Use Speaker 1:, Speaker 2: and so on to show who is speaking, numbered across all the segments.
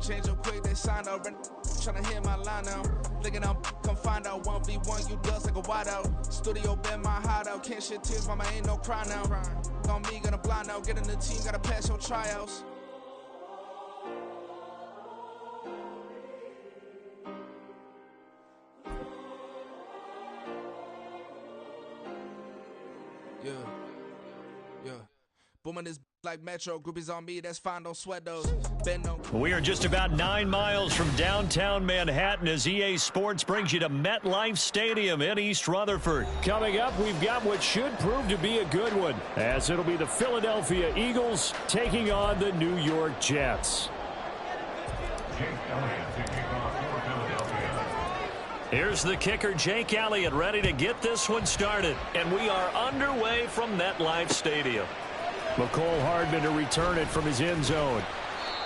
Speaker 1: Change them quick, they sign up. Tryna hit my line now. Thinking I'm come find out 1v1, you dust like a wide out. Studio been my hideout. Can't shed tears, mama ain't no cry now. On me, gonna blind out. Get in the team, gotta pass your tryouts. Yeah. Booming this like Metro. Groupies on me, that's fine, don't sweat those. Bend on.
Speaker 2: We are just about 9 miles from downtown Manhattan as EA Sports brings you to MetLife Stadium in East Rutherford. Coming up, we've got what should prove to be a good one, as it'll be the Philadelphia Eagles taking on the New York Jets. Here's the kicker, Jake Elliott, ready to get this one started. And we are underway from MetLife Stadium. McCole Hardman to return it from his end zone.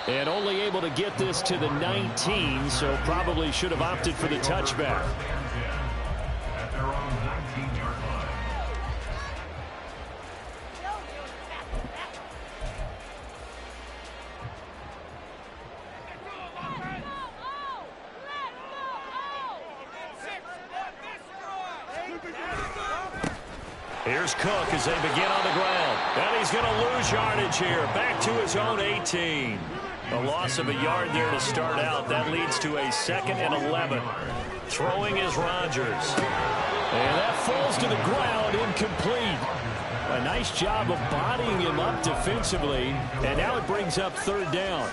Speaker 2: And only able to get this to the 19, so probably should have opted for the touchback.
Speaker 3: At their own 19-yard line.
Speaker 2: Here's Cook as they begin on the ground. And he's going to lose yardage here. Back to his own 18. A loss of a yard there to start out. That leads to a 2nd and 11. Throwing is Rodgers. And that falls to the ground, incomplete. A nice job of bodying him up defensively. And now it brings up 3rd down.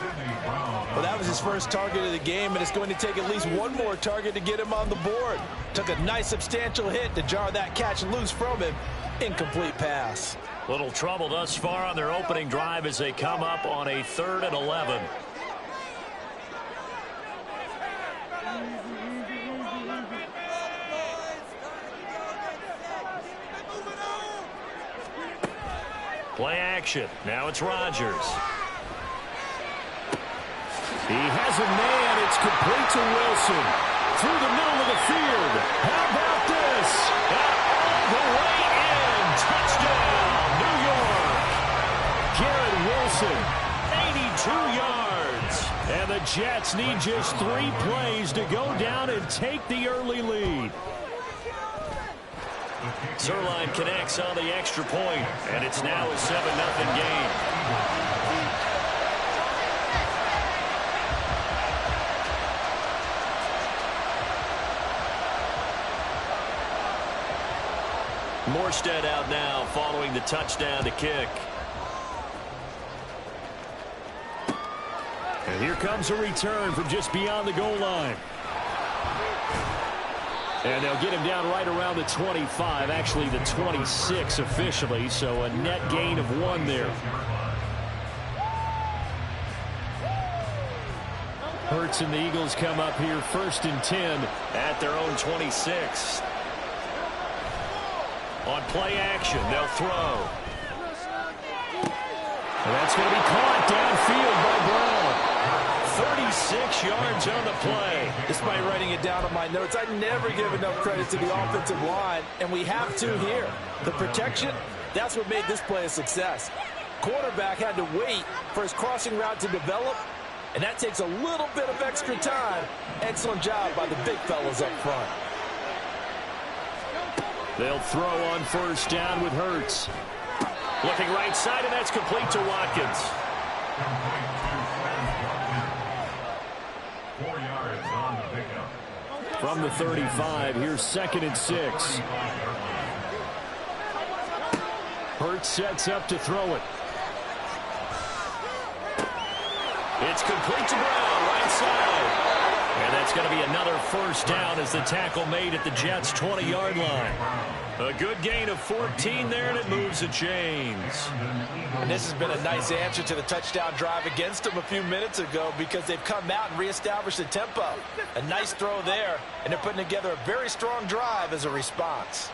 Speaker 4: Well, that was his first target of the game, and it's going to take at least one more target to get him on the board. Took a nice substantial hit to jar that catch loose from him. Incomplete pass.
Speaker 2: Little trouble thus far on their opening drive as they come up on a 3rd and 11. Play action. Now it's Rodgers. He has a man. It's complete to Wilson. Through the middle of the field. How about this? All the way in. Touchdown, New York. Garrett Wilson, 82 yards. And the Jets need just 3 plays to go down and take the early lead. Zerline connects on the extra point, and it's now a 7-0 game. Morstead out now following the touchdown to kick. And here comes a return from just beyond the goal line. And they'll get him down right around the 25, actually the 26 officially, so a net gain of 1 there. Hurts and the Eagles come up here 1st and 10 at their own 26. On play action, they'll throw. And that's going to be caught downfield by Brown. 36 yards on the play.
Speaker 4: Despite writing it down on my notes, I never give enough credit to the offensive line, and we have to here. The protection, that's what made this play a success. Quarterback had to wait for his crossing route to develop, and that takes a little bit of extra time. Excellent job by the big fellas up front.
Speaker 2: They'll throw on 1st down with Hurts. Looking right side, and that's complete to Watkins.
Speaker 3: 4 yards on the pickup.
Speaker 2: From the 35, here's 2nd and 6. Hurts sets up to throw it. It's complete to Brown, right side. And that's going to be another 1st down as the tackle made at the Jets' 20-yard line. A good gain of 14 there, and it moves the chains.
Speaker 4: And this has been a nice answer to the touchdown drive against them a few minutes ago because they've come out and reestablished the tempo. A nice throw there, and they're putting together a very strong drive as a response.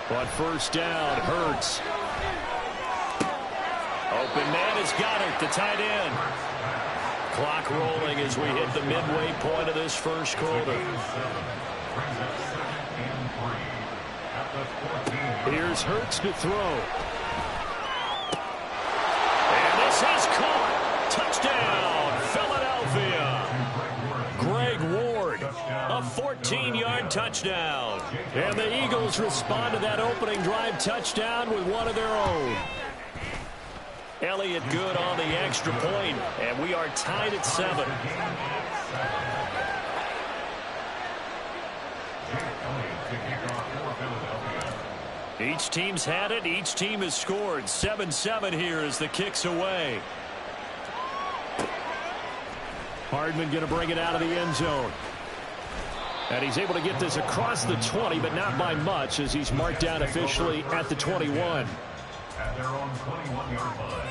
Speaker 2: On 1st down, Hurts. Open man is Goddard, the tight end. Clock rolling as we hit the midway point of this 1st quarter. Here's Hurts to throw. And this is caught. Touchdown, Philadelphia. Greg Ward, a 14-yard touchdown. And the Eagles respond to that opening drive touchdown with one of their own. Elliott good on the extra point, and we are tied at 7. Each team's had it. Each team has scored. 7-7 here as the kick's away. Hardman going to bring it out of the end zone. And he's able to get this across the 20, but not by much as he's marked down officially at the 21.
Speaker 3: At their own 21-yard line.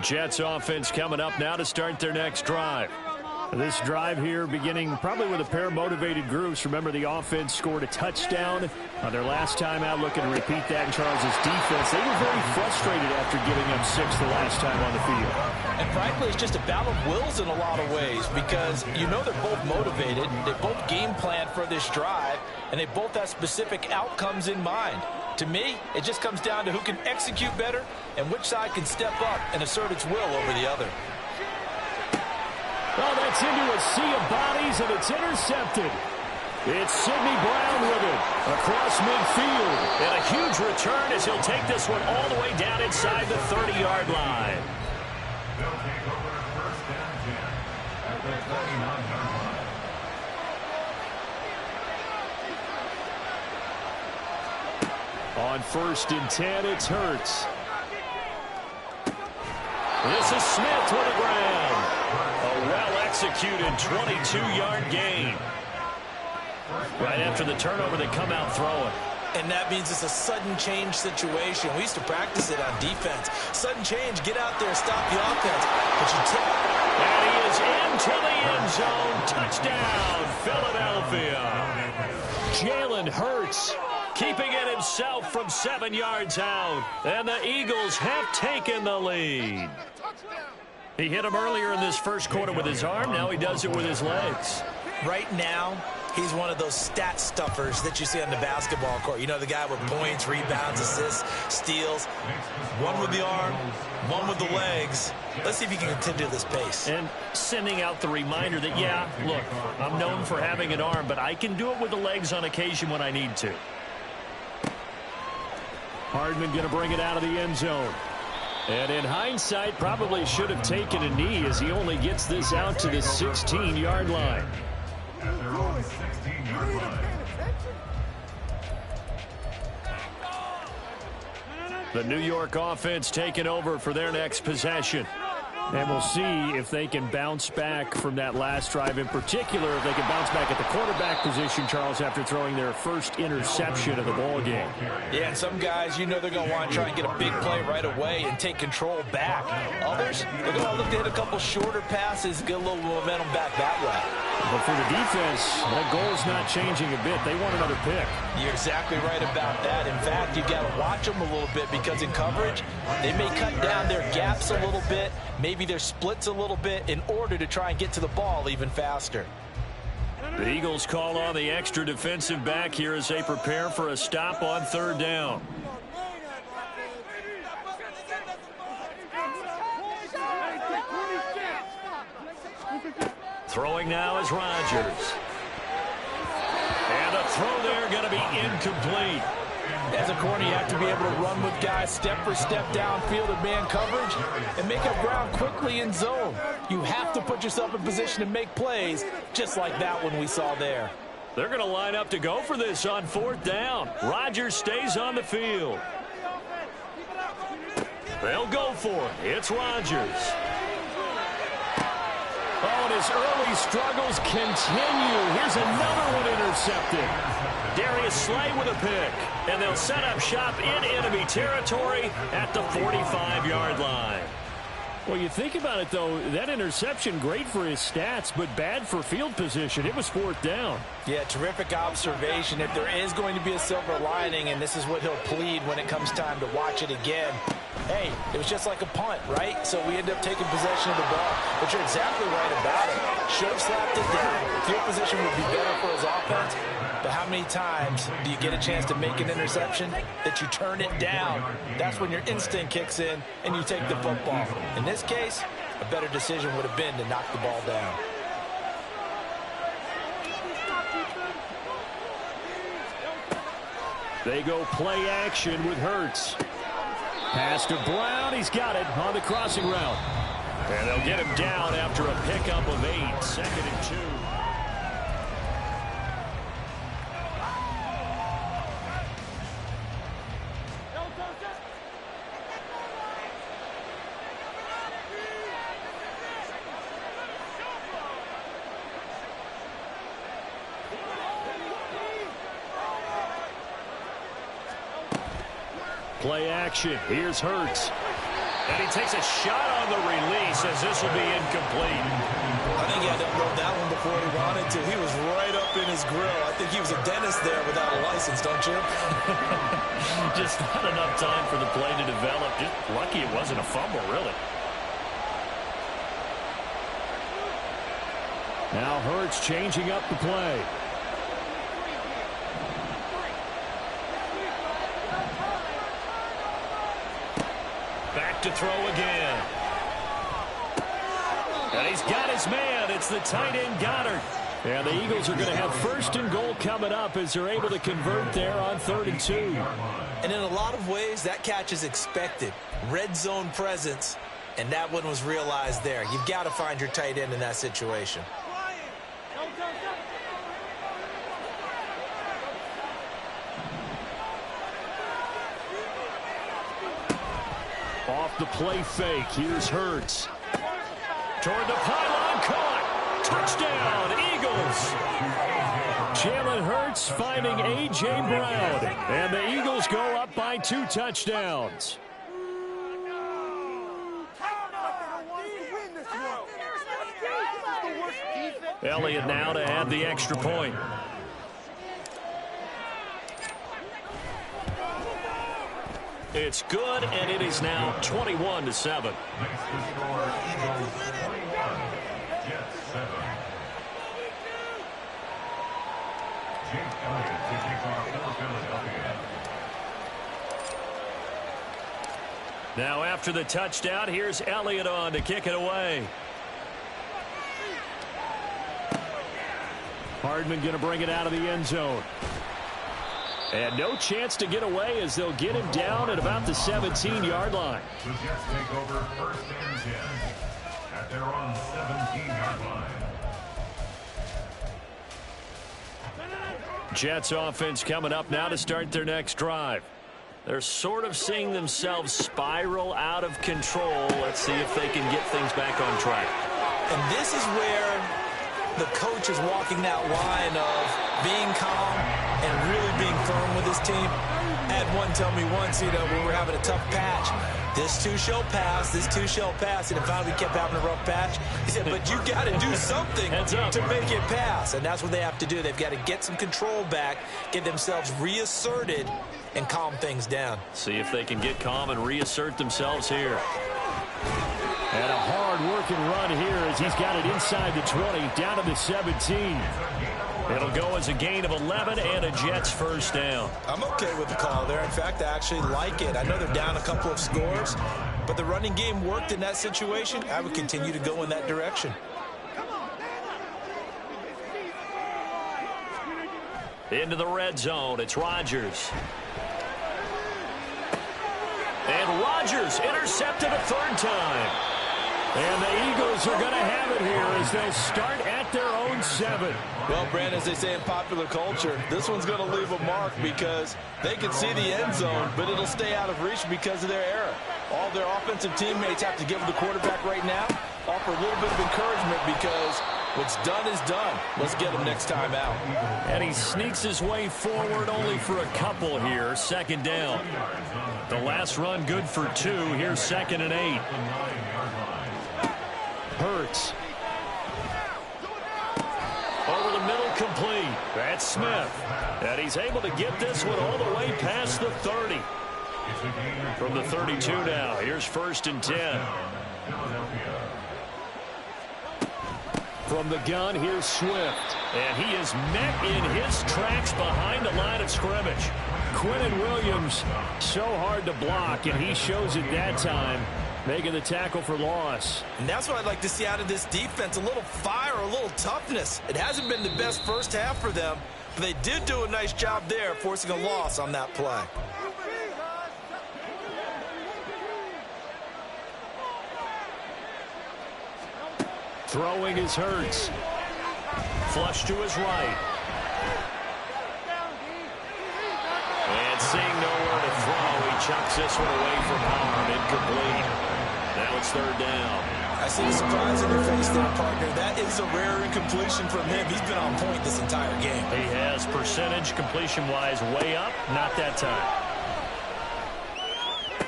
Speaker 2: Jets offense coming up now to start their next drive. This drive here beginning probably with a pair of motivated groups. Remember, the offense scored a touchdown on their last time out. Looking to repeat that in Charles's defense. They were very frustrated after giving up 6 the last time on the field.
Speaker 4: And frankly, it's just a battle of wills in a lot of ways because you know they're both motivated. They both game planned for this drive, and they both have specific outcomes in mind. To me, it just comes down to who can execute better and which side can step up and assert its will over the other.
Speaker 2: Oh, that's into a sea of bodies, and it's intercepted. It's Sidney Brown with it across midfield. And a huge return as he'll take this one all the way down inside the 30-yard line.
Speaker 3: They'll take over first and 10 at the 29-yard line.
Speaker 2: On 1st and 10, it's Hurts. This is Smith with the ground. A well-executed 22-yard gain. Right after the turnover, they come out throwing.
Speaker 4: And that means it's a sudden change situation. We used to practice it on defense. Sudden change, get out there, stop the offense. But you take.
Speaker 2: And he is into the end zone. Touchdown, Philadelphia. Jalen Hurts keeping it himself from 7 yards out. And the Eagles have taken the lead. He hit him earlier in this first quarter with his arm. Now he does it with his legs.
Speaker 4: Right now, he's one of those stat stuffers that you see on the basketball court. You know, the guy with points, rebounds, assists, steals. One with the arm, one with the legs. Let's see if he can continue this pace.
Speaker 2: And sending out the reminder that, yeah, look, I'm known for having an arm, but I can do it with the legs on occasion when I need to. Hardman going to bring it out of the end zone. And in hindsight, probably should have taken a knee as he only gets this out to the 16-yard line.
Speaker 3: At their own 16-yard line.
Speaker 2: The New York offense taking over for their next possession. And we'll see if they can bounce back from that last drive. In particular, if they can bounce back at the quarterback position, Charles, after throwing their first interception of the ball game.
Speaker 4: Yeah, and some guys, you know they're going to want to try and get a big play right away and take control back. Others, they're going to look to hit a couple shorter passes, get a little momentum back that way.
Speaker 2: But for the defense, that goal's not changing a bit. They want another pick.
Speaker 4: You're exactly right about that. In fact, you've got to watch them a little bit because in coverage, they may cut down their gaps a little bit, maybe their splits a little bit in order to try and get to the ball even faster.
Speaker 2: The Eagles call on the extra defensive back here as they prepare for a stop on 3rd down. Throwing now is Rodgers. And the throw there going to be incomplete.
Speaker 4: As a corner, you have to be able to run with guys step for step downfield in man coverage and make up ground quickly in zone. You have to put yourself in position to make plays just like that one we saw there.
Speaker 2: They're going to line up to go for this on 4th down. Rodgers stays on the field. They'll go for it. It's Rodgers. Oh, and his early struggles continue. Here's another one intercepted. Darius Slay with a pick. And they'll set up shop in enemy territory at the 45-yard line. Well, you think about it, though, that interception, great for his stats, but bad for field position. It was fourth down.
Speaker 4: Yeah, terrific observation. If there is going to be a silver lining, and this is what he'll plead when it comes time to watch it again, hey, it was just like a punt, right? So we end up taking possession of the ball. But you're exactly right about it. Should have slapped it down. Field position would be better for his offense. But how many times do you get a chance to make an interception that you turn it down? That's when your instinct kicks in and you take the football. In this case, a better decision would have been to knock the ball down.
Speaker 2: They go play action with Hurts. Pass to Brown. He's got it on the crossing route. And they'll get him down after a pickup of 8. 2nd and 2. Play action. Here's Hurts. And he takes a shot on the release as this will be incomplete.
Speaker 4: I think he had to unload that one before he wanted to. He was right up in his grill. I think he was a dentist there without a license, don't you?
Speaker 2: Just not enough time for the play to develop. Just lucky it wasn't a fumble, really. Now Hurts changing up the play. Back to throw again. And he's got his man. It's the tight end Goddard. And the Eagles are going to have 1st and goal coming up as they're able to convert there on 3rd and 2.
Speaker 4: And in a lot of ways, that catch is expected. Red zone presence, and that one was realized there. You've got to find your tight end in that situation.
Speaker 2: Off the play fake, here's Hurts. Toward the pylon, caught. Touchdown, Eagles. Jalen Hurts finding A.J. Brown. And the Eagles go up by 2 touchdowns. Elliott now to add the extra point. It's good, and it is now 21-7.
Speaker 3: Makes the score Eagles 21, Jets 7. Jake Elliott to kick off for Philadelphia.
Speaker 2: Now after the touchdown, here's Elliott on to kick it away. Hardman going to bring it out of the end zone. And no chance to get away as they'll get him down at about the 17-yard line.
Speaker 3: The Jets take over 1st and 10 at their own 17-yard line.
Speaker 2: Jets offense coming up now to start their next drive. They're sort of seeing themselves spiral out of control. Let's see if they can get things back on track.
Speaker 4: And this is where the coach is walking that line of being calm and really being firm with his team. I had one tell me once, when we were having a tough patch, this too shall pass, this too shall pass. And if finally we kept having a rough patch, he said, but you got to do something to make it pass. And that's what they have to do. They've got to get some control back, get themselves reasserted, and calm things down.
Speaker 2: See if they can get calm and reassert themselves here. And a hard-working run here as he's got it inside the 20, down to the 17. It'll go as a gain of 11 and a Jets first down.
Speaker 4: I'm okay with the call there. In fact, I actually like it. I know they're down a couple of scores, but the running game worked in that situation. I would continue to go in that direction.
Speaker 2: Into the red zone, it's Rodgers. And Rodgers intercepted a 3rd time. And the Eagles are going to have it here as they'll start at their own 7.
Speaker 4: Well, Brandon, as they say in popular culture, this one's going to leave a mark because they can see the end zone, but it'll stay out of reach because of their error. All their offensive teammates have to give the quarterback right now, offer a little bit of encouragement because what's done is done. Let's get him next time out.
Speaker 2: And he sneaks his way forward only for a couple here. 2nd down. The last run good for 2. Here's 2nd and 8. Hurts. Over the middle, complete. That's Smith. And he's able to get this one all the way past the 30. From the 32 now, here's 1st and 10. From the gun, here's Swift. And he is met in his tracks behind the line of scrimmage. Quinnen Williams, so hard to block, and he shows it that time, making the tackle for loss.
Speaker 4: And that's what I'd like to see out of this defense, a little fire, a little toughness. It hasn't been the best first half for them, but they did do a nice job there, forcing a loss on that play.
Speaker 2: Throwing is Hurts. Flush to his right. And seeing nowhere to throw, he chucks this one away from home. Incomplete. Now it's 3rd down.
Speaker 4: I see the surprise in your face there, partner. That is a rare incompletion from him. He's been on point this entire game.
Speaker 2: He has percentage completion-wise way up. Not that time.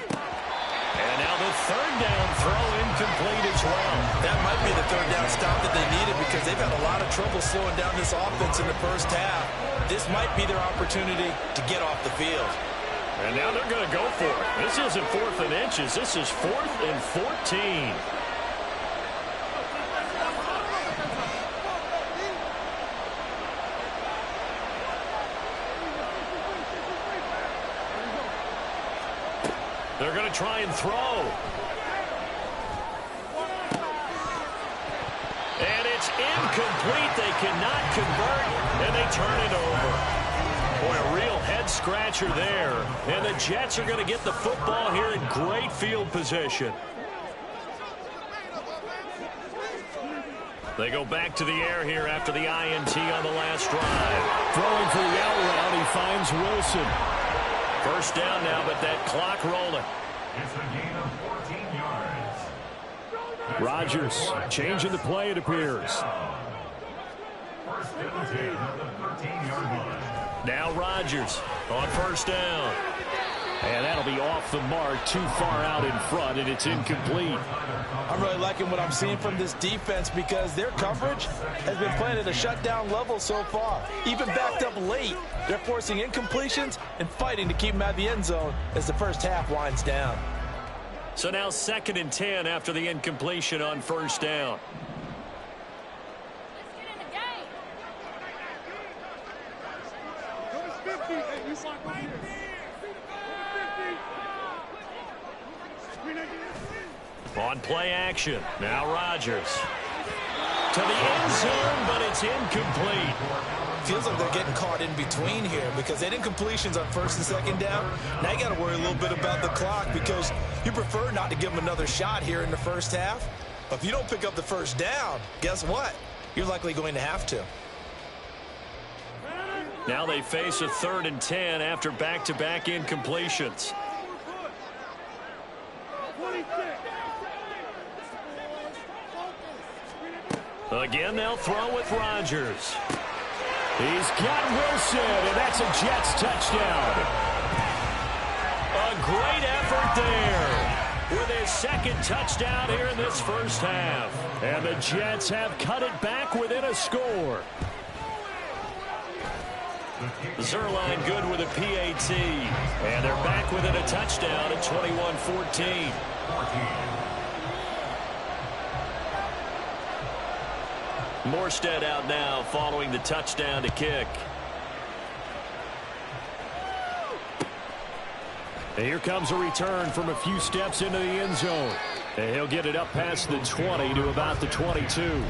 Speaker 2: And now the 3rd down throw incomplete as well.
Speaker 4: That might be the 3rd down stop that they needed because they've had a lot of trouble slowing down this offense in the first half. This might be their opportunity to get off the field.
Speaker 2: And now they're going to go for it. This isn't 4th and inches. This is 4th and 14. They're going to try and throw. And it's incomplete. They cannot convert, and they turn it over. Boy, a real head-scratcher there. And the Jets are going to get the football here in great field position. They go back to the air here after the INT on the last drive. Throwing for the out route, he finds Wilson. 1st down now, but that clock rolling.
Speaker 3: It's a gain of 14 yards.
Speaker 2: Rodgers changing the play, it appears.
Speaker 3: 1st and 10 at the 13-yard line.
Speaker 2: Now Rodgers on 1st down. And that'll be off the mark, too far out in front, and it's incomplete.
Speaker 4: I'm really liking what I'm seeing from this defense because their coverage has been playing at a shutdown level so far. Even backed up late, they're forcing incompletions and fighting to keep them out of the end zone as the first half winds down.
Speaker 2: So now 2nd and 10 after the incompletion on 1st down. On play action, now Rodgers. To the end zone, but it's incomplete.
Speaker 4: Feels like they're getting caught in between here because they had incompletions on 1st and 2nd down. Now you got to worry a little bit about the clock because you prefer not to give them another shot here in the first half. But if you don't pick up the 1st down, guess what? You're likely going to have to.
Speaker 2: Now they face a 3rd and 10 after back-to-back incompletions. Again, they'll throw with Rodgers. He's got Wilson, and that's a Jets touchdown. A great effort there with his 2nd touchdown here in this first half. And the Jets have cut it back within a score. Zerline good with a PAT. And they're back within a touchdown at 21-14. Morstead out now following the touchdown to kick. And here comes a return from a few steps into the end zone. And he'll get it up past the 20 to about the 22.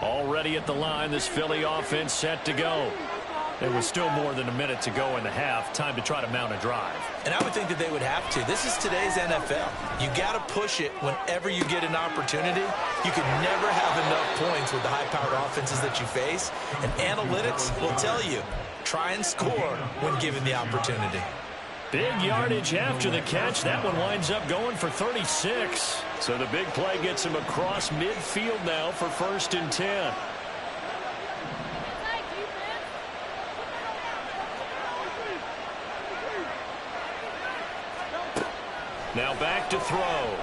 Speaker 2: Already at the line, this Philly offense set to go. There was still more than a minute to go in the half. Time to try to mount a drive.
Speaker 4: And I would think that they would have to. This is today's NFL. You got to push it whenever you get an opportunity. You can never have enough points with the high-powered offenses that you face. And analytics will tell you, try and score when given the opportunity.
Speaker 2: Big yardage after the catch. That one winds up going for 36. So the big play gets him across midfield now for 1st and 10. Now back to throw.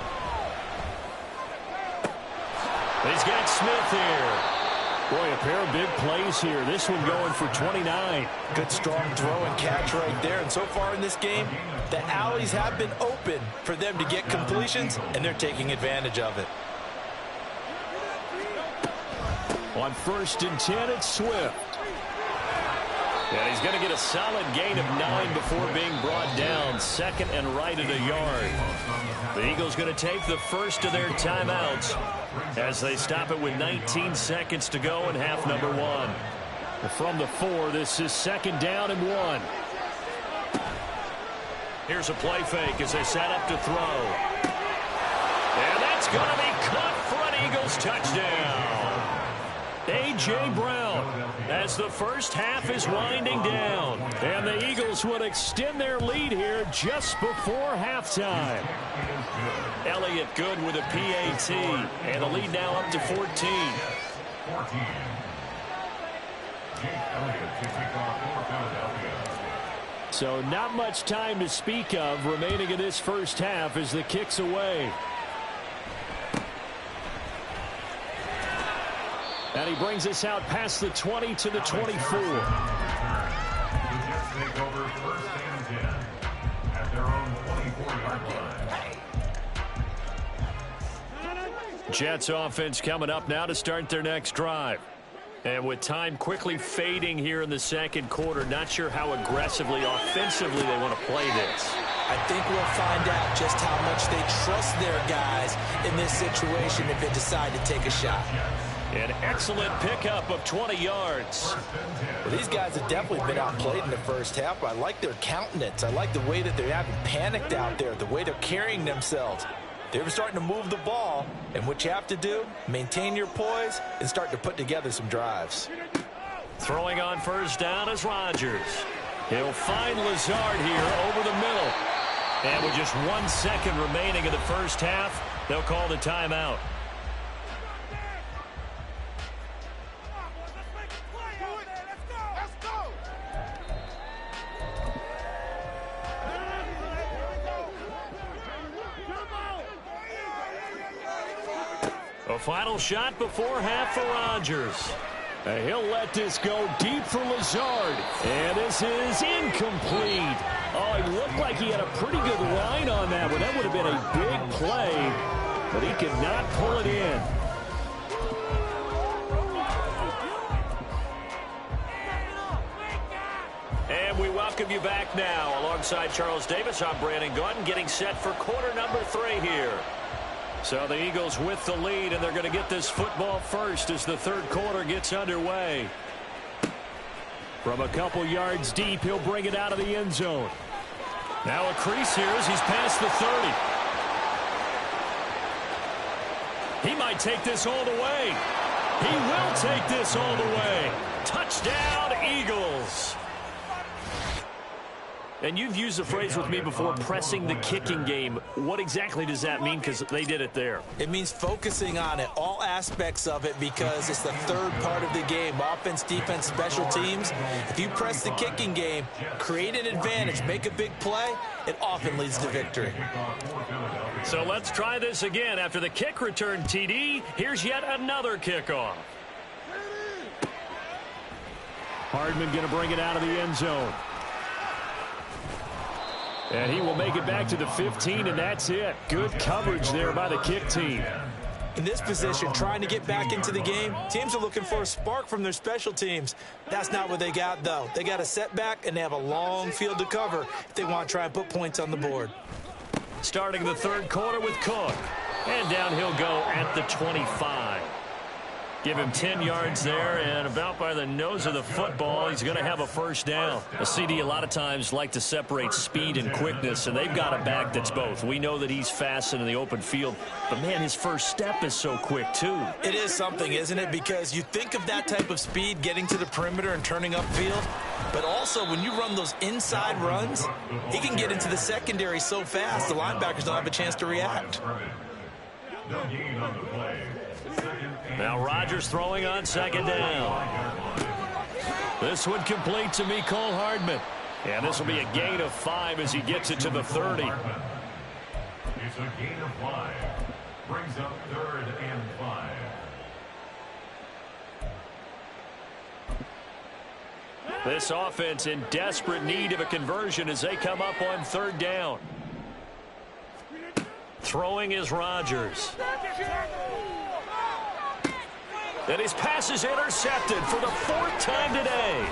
Speaker 2: He's got Smith here. Boy, a pair of big plays here. This one going for 29.
Speaker 4: Good strong throw and catch right there. And so far in this game, the alleys have been open for them to get completions, and they're taking advantage of it.
Speaker 2: On 1st and 10, it's Swift. And he's going to get a solid gain of 9 before being brought down. 2nd and right at a yard. The Eagles going to take the first of their timeouts as they stop it with 19 seconds to go in half number 1. From the 4, this is 2nd down and 1. Here's a play fake as they set up to throw. And that's going to be caught for an Eagles touchdown. A.J. Brown, as the first half is winding down. And the Eagles would extend their lead here just before halftime. Elliott good with a PAT. And the lead now up to 14. So not much time to speak of remaining in this first half as the kick's away. And he brings us out past the 20 to the 24.
Speaker 3: The Jets take over 1st and 10 at their own 24-yard line.
Speaker 2: Jets offense coming up now to start their next drive. And with time quickly fading here in the 2nd quarter, not sure how aggressively, offensively they want to play this.
Speaker 4: I think we'll find out just how much they trust their guys in this situation if they decide to take a shot.
Speaker 2: An excellent pickup of 20 yards.
Speaker 4: Well, these guys have definitely been outplayed in the first half. I like their countenance. I like the way that they haven't panicked out there, the way they're carrying themselves. They're starting to move the ball, and what you have to do, maintain your poise and start to put together some drives.
Speaker 2: Throwing on 1st down is Rodgers. He'll find Lazard here over the middle. And with just 1 second remaining in the first half, they'll call the timeout. A final shot before half for Rodgers. And he'll let this go deep for Lazard. And this is incomplete. Oh, it looked like he had a pretty good line on that one. That would have been a big play, but he could not pull it in. And we welcome you back now. Alongside Charles Davis, I'm Brandon Gautin, getting set for quarter number 3 here. So the Eagles with the lead, and they're going to get this football first as the 3rd quarter gets underway. From a couple yards deep, he'll bring it out of the end zone. Now a crease here as he's past the 30. He might take this all the way. He will take this all the way. Touchdown, Eagles. And you've used the phrase with me before, pressing the kicking game. What exactly does that mean? Because they did it there.
Speaker 4: It means focusing on it, all aspects of it, because it's the 3rd part of the game. Offense, defense, special teams. If you press the kicking game, create an advantage, make a big play, it often leads to victory.
Speaker 2: So let's try this again. After the kick return, TD, here's yet another kickoff. Hardman going to bring it out of the end zone. And he will make it back to the 15, and that's it. Good coverage there by the kick team.
Speaker 4: In this position, trying to get back into the game, teams are looking for a spark from their special teams. That's not what they got, though. They got a setback, and they have a long field to cover if they want to try and put points on the board.
Speaker 2: Starting the 3rd quarter with Cook. And down he'll go at the 25. Give him 10 yards there, and about by the nose of the football, he's going to have a first down. A CD a lot of times like to separate speed and quickness, and they've got a back that's both. We know that he's fast in the open field, but, man, his first step is so quick, too.
Speaker 4: It is something, isn't it? Because you think of that type of speed getting to the perimeter and turning upfield, but also when you run those inside runs, he can get into the secondary so fast the linebackers don't have a chance to react.
Speaker 2: Now Rodgers throwing on second down. This one complete to Mecole Hardman. And this will be a gain of 5 as he gets it to the 30.
Speaker 3: It's a gain of 5. Brings up 3rd and 5.
Speaker 2: This offense in desperate need of a conversion as they come up on 3rd down. Throwing is Rodgers. And his pass is intercepted for the 4th time today.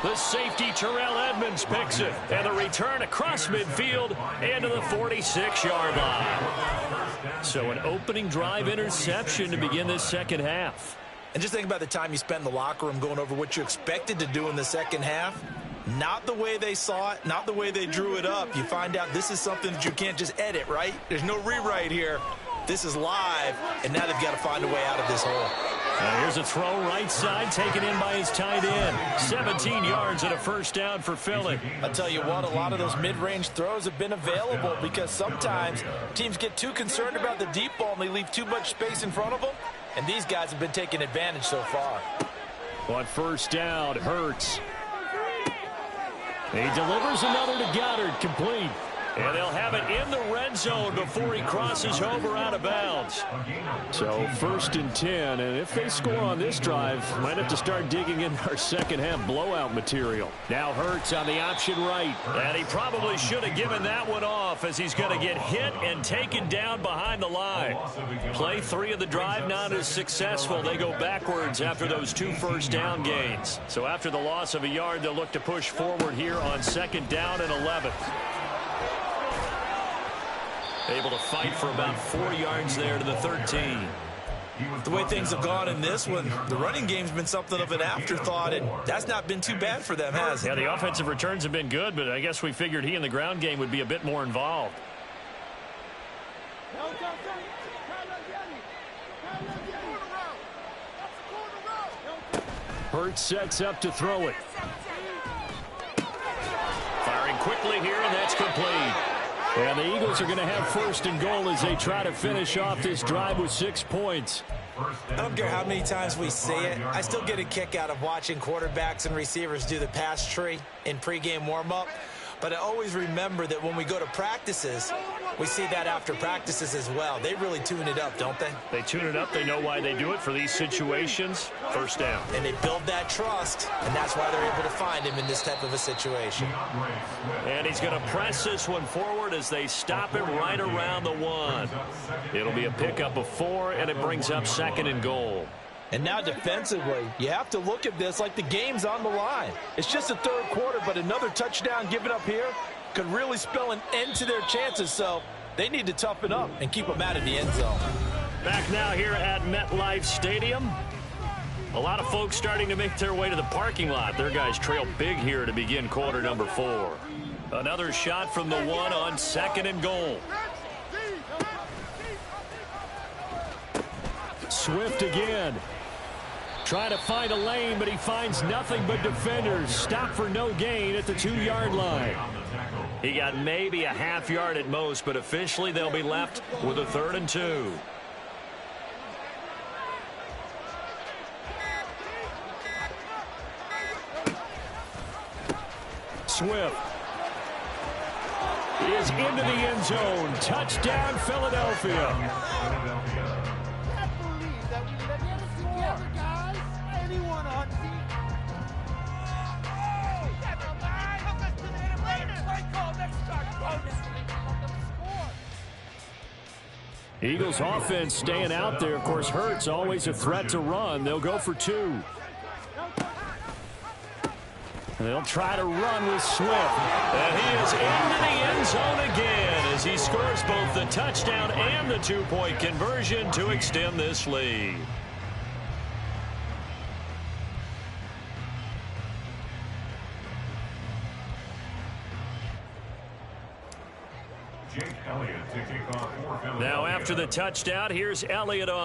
Speaker 2: The safety Terrell Edmonds picks it. And the return across midfield and to the 46-yard line. So an opening drive interception to begin this second half.
Speaker 4: And just think about the time you spent in the locker room going over what you expected to do in the second half. Not the way they saw it, not the way they drew it up. You find out this is something that you can't just edit, right? There's no rewrite here. This is live, and now they've got to find a way out of this hole.
Speaker 2: Here's a throw right side taken in by his tight end. 17 yards and a first down for Philly.
Speaker 4: I'll tell you what, a lot of those mid-range throws have been available because sometimes teams get too concerned about the deep ball and they leave too much space in front of them, and these guys have been taking advantage so far.
Speaker 2: On first down, Hurts. He delivers another to Goddard, complete. And they'll have it in the red zone before he crosses over out of bounds. So 1st and 10, and if they score on this drive, might have to start digging in our second half blowout material. Now Hurts on the option right, and he probably should have given that one off as he's going to get hit and taken down behind the line. Play 3 of the drive not as successful. They go backwards after those 2 first down gains. So after the loss of a yard, they'll look to push forward here on 2nd down and 11. Able to fight for about 4 yards there to the 13.
Speaker 4: The way things have gone in this one, the running game's been something of an afterthought, and that's not been too bad for them, has it?
Speaker 2: Yeah, the offensive returns have been good, but I guess we figured he in the ground game would be a bit more involved. Hurts sets up to throw it. Firing quickly here, and that's complete. And the Eagles are going to have 1st and goal as they try to finish off this drive with 6 points.
Speaker 4: I don't care how many times we say it. I still get a kick out of watching quarterbacks and receivers do the pass tree in pregame warm-up. But I always remember that when we go to practices, we see that after practices as well. They really tune it up, don't they?
Speaker 2: They tune it up. They know why they do it for these situations. First down.
Speaker 4: And they build that trust, and that's why they're able to find him in this type of a situation.
Speaker 2: And he's going to press this one forward as they stop him right around the 1. It'll be a pickup of 4, and it brings up 2nd and goal.
Speaker 4: And now defensively, you have to look at this like the game's on the line. It's just the 3rd quarter, but another touchdown given up here could really spell an end to their chances. So they need to toughen up and keep them out of the end zone.
Speaker 2: Back now here at MetLife Stadium. A lot of folks starting to make their way to the parking lot. Their guys trail big here to begin quarter number 4. Another shot from the 1 on 2nd and goal. Swift again. Trying to find a lane, but he finds nothing but defenders. Stop for no gain at the 2-yard line. He got maybe a half yard at most, but officially they'll be left with a 3rd and 2. Swift is into the end zone. Touchdown, Philadelphia. Eagles offense staying out there. Of course, Hurts always a threat to run. They'll go for 2. They'll try to run with Swift. And he is into the end zone again as he scores both the touchdown and the 2-point conversion to extend this lead.
Speaker 3: Jake Elliott to kick off for Philadelphia.
Speaker 2: Now after the touchdown, here's Elliott on.